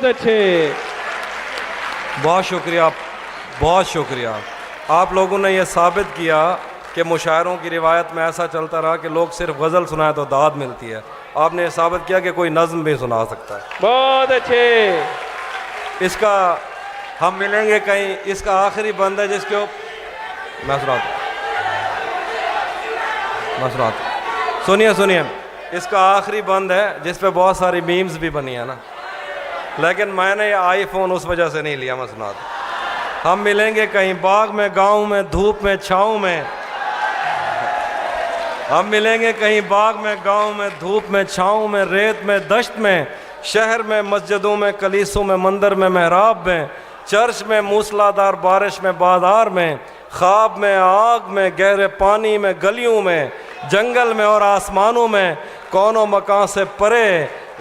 बहुत अच्छे। बहुत शुक्रिया, बहुत शुक्रिया। आप लोगों ने यह साबित किया कि मुशायरों की रिवायत में ऐसा चलता रहा कि लोग सिर्फ गज़ल सुनाए तो दाद मिलती है। आपने ये साबित किया कि कोई नज़्म भी सुना सकता है। बहुत अच्छे। इसका हम मिलेंगे कहीं, इसका आखिरी बंद है जिसके मैं सुनाता सुनिए सुनिए, इसका आखिरी बंद है जिस पे बहुत सारी मीम्स भी बनी है ना, लेकिन मैंने ये आईफोन उस वजह से नहीं लिया। मैं सुनाता। हम मिलेंगे कहीं बाग में, गाँव में, धूप में, छाँव में। हम मिलेंगे कहीं बाग में, गाँव में, धूप में, छाँव में, रेत में, दश्त में, शहर में, मस्जिदों में, कलीसों में, मंदिर में, महराब में, चर्च में, मूसलाधार बारिश में, बाजार में, ख्वाब में, आग में, गहरे पानी में, गलियों में, जंगल में और आसमानों में, कौनों मकान से परे,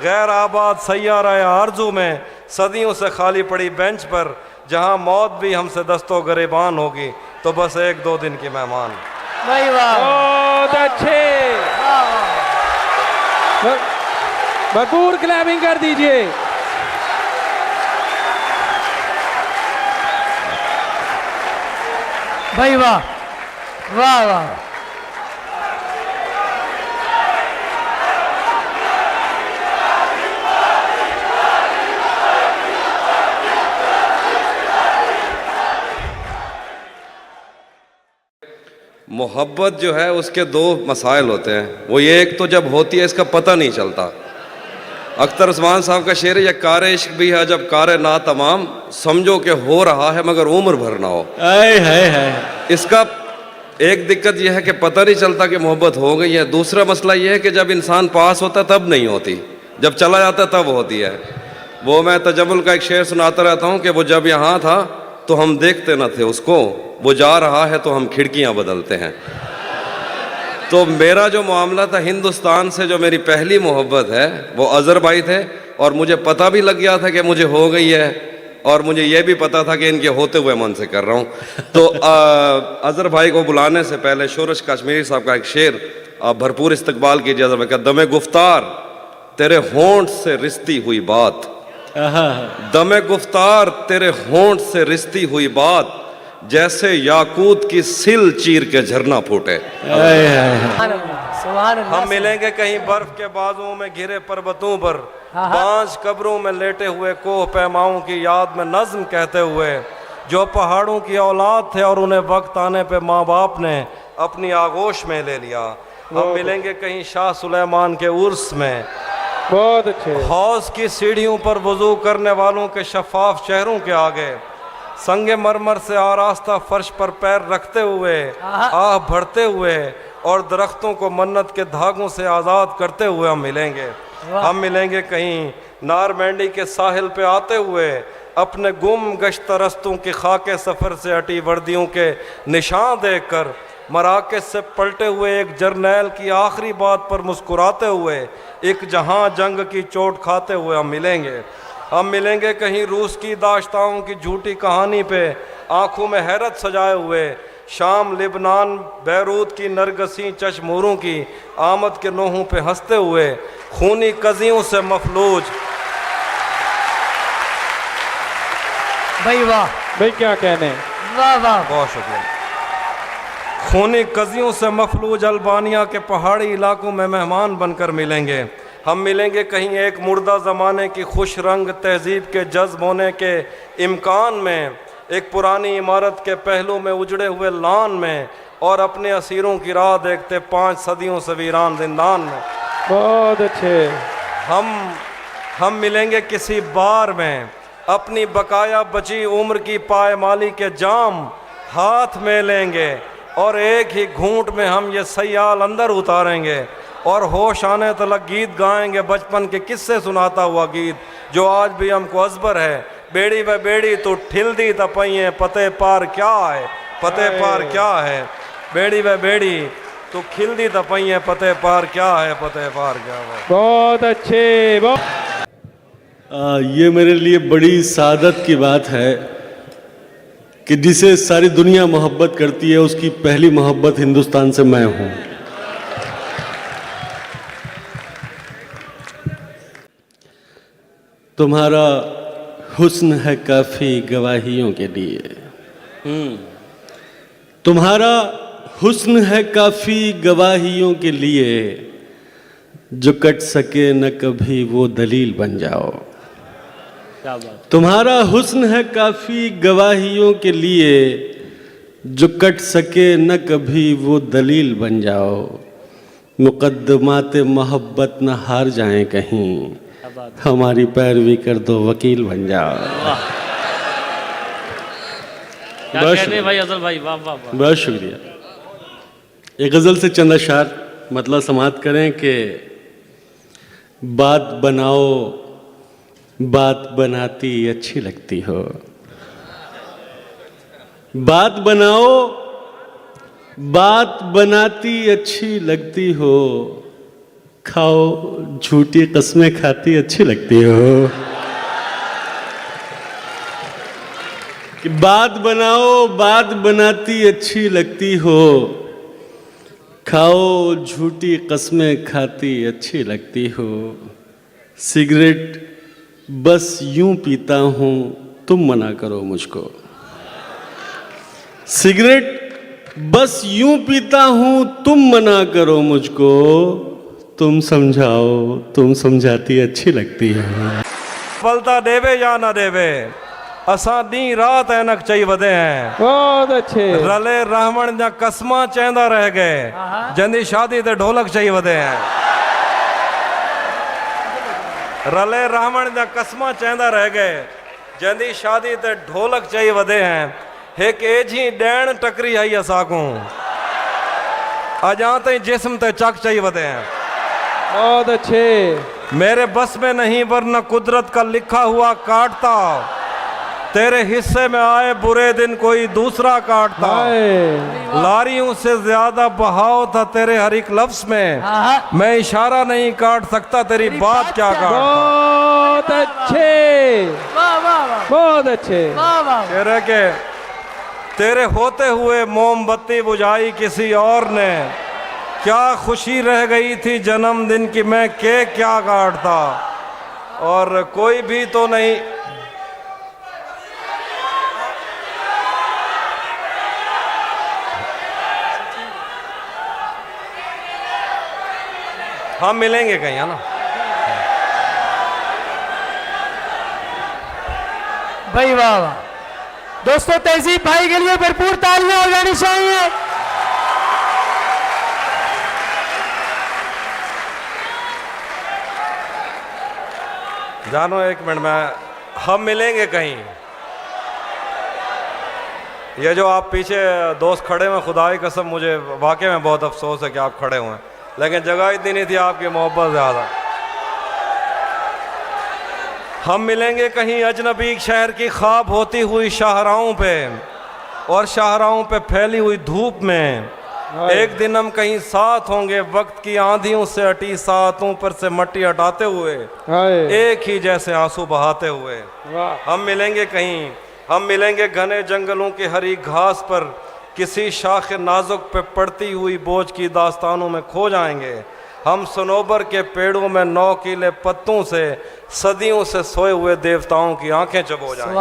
गैर आबाद सैयारा या आरजू में, सदियों से खाली पड़ी बेंच पर, जहाँ मौत भी हमसे दस्तो गिरबान होगी तो बस एक दो दिन की मेहमान। भाई वाह, बहुत अच्छे। भरपूर क्लैपिंग कर दीजिए। भाई वाह, वाह वाह। मोहब्बत जो है उसके दो मसाइल होते हैं। वो ये, एक तो जब होती है इसका पता नहीं चलता। अख्तर उस्मान साहब का शेर है, यह कार इश्क भी है जब कार ना तमाम, समझो कि हो रहा है मगर उम्र भर ना हो। है इसका एक दिक्कत यह है कि पता नहीं चलता कि मोहब्बत हो गई है। दूसरा मसला यह है कि जब इंसान पास होता तब नहीं होती, जब चला जाता तब होती है। वो मैं तजम्मुल का एक शेर सुनाता रहता हूँ कि वो जब यहाँ था तो हम देखते न थे उसको, वो जा रहा है तो हम खिड़कियाँ बदलते हैं। तो मेरा जो मामला था हिंदुस्तान से, जो मेरी पहली मोहब्बत है वो अज़हर भाई थे, और मुझे पता भी लग गया था कि मुझे हो गई है, और मुझे ये भी पता था कि इनके होते हुए मन से कर रहा हूँ। तो अज़हर भाई को बुलाने से पहले शोरश कश्मीरी साहब का एक शेर आप भरपूर इस्तकबाल कीजिए। अज़हर भाई का, दमे गुफ्तार तेरे होंठ से रिश्ती हुई बात, दमे गुफ्तार तेरे होंठ से रिश्ती हुई बात, जैसे याकूत की सिल चीर के झरना फूटे। हम मिलेंगे कहीं बर्फ के बाजुओं में घिरे पर्वतों पर, बांझ कब्रों में लेटे हुए कोह पैमाओं की याद में नज्म कहते हुए, जो पहाड़ों की औलाद थे और उन्हें वक्त आने पे माँ बाप ने अपनी आगोश में ले लिया। हम मिलेंगे कहीं शाह सुलेमान के उर्स में, बहुत अच्छे। हौज की सीढ़ियों पर वजू करने वालों के शफाफ चेहरों के आगे, संगे मरमर से आरास्ता फर्श पर पैर रखते हुए, आह भरते हुए और दरख्तों को मन्नत के धागों से आज़ाद करते हुए हम मिलेंगे। हम मिलेंगे कहीं नारमैंडी के साहिल पे आते हुए, अपने गुम गश्त रस्तों की खाके सफ़र से हटी वर्दियों के निशान देखकर, मराकज़ से पलटे हुए एक जर्नैल की आखिरी बात पर मुस्कुराते हुए, एक जहां जंग की चोट खाते हुए हम मिलेंगे। हम मिलेंगे कहीं रूस की दाश्ताओं की झूठी कहानी पे आंखों में हैरत सजाए हुए, शाम लिबनान बैरूत की नरगसी चश्मूरों की आमद के नोहों पे हंसते हुए, खूनी कजियों से मफलूज। भाई वाह, भाई क्या कहने। वाह वाह, बहुत शुक्रिया। खूनी कजियों से मफलूज अल्बानिया के पहाड़ी इलाकों में मेहमान बनकर मिलेंगे। हम मिलेंगे कहीं एक मुर्दा ज़माने की खुश रंग तहजीब के जज्ब होने के इम्कान में, एक पुरानी इमारत के पहलू में उजड़े हुए लान में, और अपने असीरों की राह देखते 5 सदियों से वीरान जिंदान में। बहुत अच्छे। हम मिलेंगे किसी बार में, अपनी बकाया बची उम्र की पायमाली के जाम हाथ में लेंगे, और एक ही घूंट में हम ये सयाल अंदर उतारेंगे, और होश आने तलक गीत गाएंगे, बचपन के किस्से सुनाता हुआ गीत जो आज भी हमको अजबर है। बेड़ी व बेड़ी तो ठिल दी तपइए, पते पार क्या है, पते पार क्या है, बेड़ी व बेड़ी तो खिल दी तपइए, पते पार क्या है, पते पार क्या है। बहुत अच्छे। ये मेरे लिए बड़ी सादत की बात है कि जिसे सारी दुनिया मोहब्बत करती है, उसकी पहली मोहब्बत हिंदुस्तान से मैं हूँ। तुम्हारा हुस्न है काफी गवाहियों के लिए। तुम्हारा हुस्न है काफी गवाहियों के लिए, जो कट सके न कभी वो दलील बन जाओ। क्या बात। तुम्हारा हुस्न है काफी गवाहियों के लिए, जो कट सके न कभी वो दलील बन जाओ। मुकद्दमात मोहब्बत न हार जाएं कहीं, हमारी पैरवी कर दो वकील बन जाओ। क्या कहने भाई अजल भाई, वाह वाह वाह। बहुत शुक्रिया। एक गज़ल से चंद अशार मतलब समाप्त करें कि बात बनाओ, बात बनाती अच्छी लगती हो। बात बनाओ, बात बनाती अच्छी लगती हो। खाओ, झूठी कस्में खाती अच्छी लगती हो। कि बात बनाओ, बात बनाती अच्छी लगती हो। खाओ, झूठी कस्में खाती अच्छी लगती हो। सिगरेट बस यूं पीता हूं, तुम मना करो मुझको। सिगरेट बस यूं पीता हूं, तुम मना करो मुझको। तुम समझाओ, तुम समझाती अच्छी लगती है। बलता देवे या ना देवे, असा दी रात ऐनक चई वधे हैं। बहुत अच्छे। रले रहमण जा कसमा चेंदा रह गए, जंदी शादी ते ढोलक चई वधे हैं। रले रहमण जा कसमा चेंदा रह गए, जंदी शादी ते ढोलक चई वधे हैं। एक एजी डैण टकरी आई असाकू, अजा तई जिस्म ते चक चई वधे हैं। बहुत अच्छे। मेरे बस में नहीं वरना कुदरत का लिखा हुआ काटता, तेरे हिस्से में आए बुरे दिन कोई दूसरा काटता। लारियों से ज्यादा बहाव था तेरे हर एक लफ्ज में, मैं इशारा नहीं काट सकता तेरी बात क्या काटता। बहुत अच्छे, वाह वाह वाह बहुत अच्छे। वाह वाह। कह रहे के तेरे होते हुए मोमबत्ती बुझाई किसी और ने, क्या खुशी रह गई थी जन्मदिन की मैं केक क्या काटता। और कोई भी तो नहीं, हम मिलेंगे कहीं, है ना। भाई वाह वाह। दोस्तों तहजीब भाई के लिए भरपूर तालियां हो जानी चाहिए। जानो एक मिनट में, हम मिलेंगे कहीं। ये जो आप पीछे दोस्त खड़े हुए, खुदा की कसम मुझे वाकई में बहुत अफसोस है कि आप खड़े हुए हैं, लेकिन जगह इतनी नहीं थी, आपकी मोहब्बत ज़्यादा। हम मिलेंगे कहीं अजनबी शहर की ख्वाब होती हुई शाहराहों पे, और शाहराहों पे फैली हुई धूप में। एक दिन हम कहीं साथ होंगे, वक्त की आंधियों से हटी सातों पर से मट्टी हटाते हुए, एक ही जैसे आंसू बहाते हुए। हम मिलेंगे कहीं, हम मिलेंगे घने जंगलों की हरी घास पर, किसी शाख नाजुक पे पड़ती हुई बोझ की दास्तानों में खो जाएंगे। हम सनोबर के पेड़ों में नौकीले पत्तों से सदियों से सोए हुए देवताओं की आंखें चबो जाएंगे।